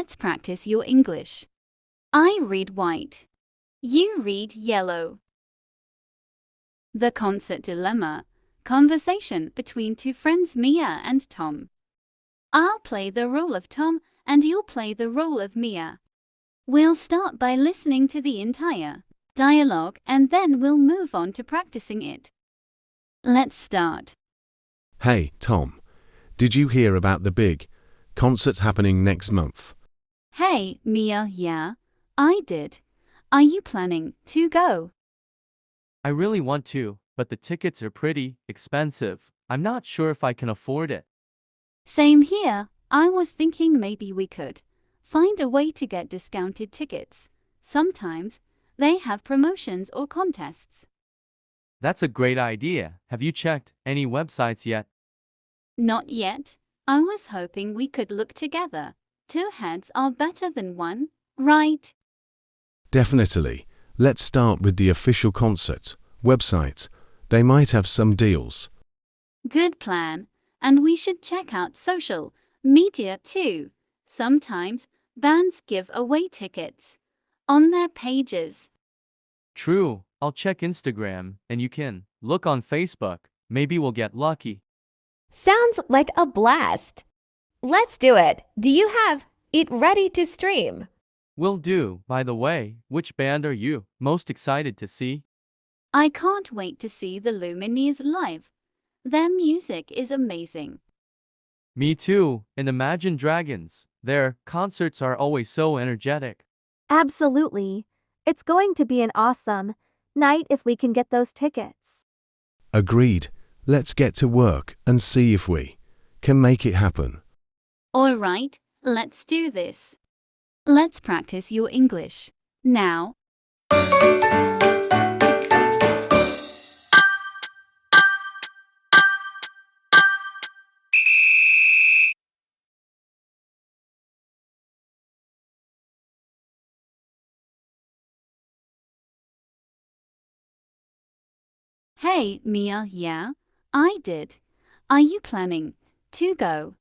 Let's practice your English. I read white. You read yellow. The concert dilemma. Conversation between two friends Mia and Tom. I'll play the role of Tom and you'll play the role of Mia. We'll start by listening to the entire dialogue and then we'll move on to practicing it. Let's start. Hey, Tom. Did you hear about the big concert happening next month? Hey, Mia, yeah, I did. Are you planning to go? I really want to, but the tickets are pretty expensive. I'm not sure if I can afford it. Same here. I was thinking maybe we could find a way to get discounted tickets. Sometimes they have promotions or contests. That's a great idea. Have you checked any websites yet? Not yet. I was hoping we could look together. Two heads are better than one, right? Definitely. Let's start with the official concert websites. They might have some deals. Good plan. And we should check out social media too. Sometimes bands give away tickets on their pages. True. I'll check Instagram, and you can look on Facebook. Maybe we'll get lucky. Sounds like a blast. Let's do it. Do you have it ready to stream? Will do. By the way, which band are you most excited to see? I can't wait to see the Lumineers live. Their music is amazing. Me too. And Imagine Dragons. Their concerts are always so energetic. Absolutely. It's going to be an awesome night if we can get those tickets. Agreed. Let's get to work and see if we can make it happen. All right, let's do this. Let's practice your English. Now. Hey, Mia, yeah, I did. Are you planning to go?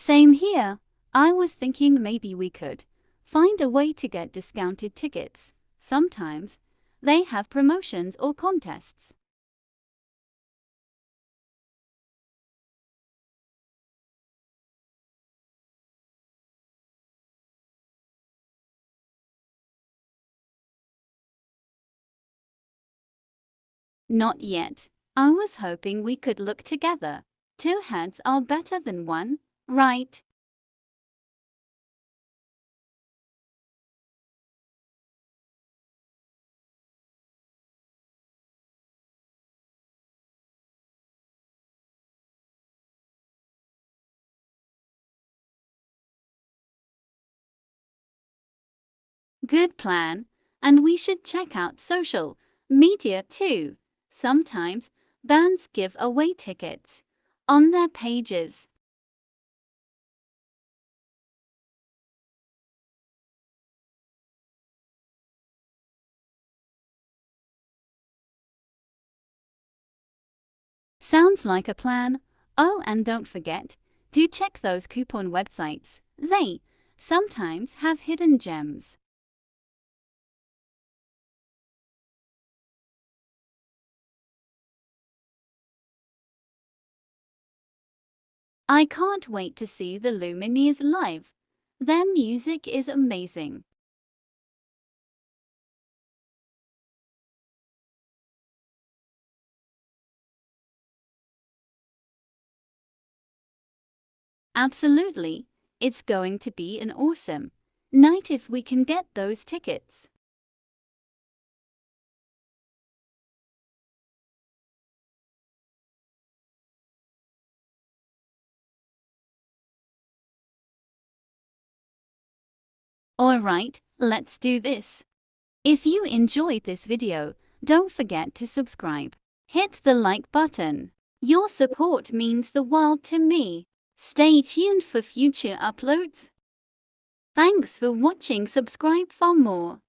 Same here. I was thinking maybe we could find a way to get discounted tickets. Sometimes they have promotions or contests. Not yet. I was hoping we could look together. Two heads are better than one, right? Good plan. And we should check out social media too. Sometimes bands give away tickets on their pages. Sounds like a plan. Oh, and don't forget, do check those coupon websites. They sometimes have hidden gems. I can't wait to see the Lumineers live. Their music is amazing. Absolutely. It's going to be an awesome night if we can get those tickets. Alright, let's do this. If you enjoyed this video, don't forget to subscribe. Hit the like button. Your support means the world to me. Stay tuned for future uploads. Thanks for watching. Subscribe for more.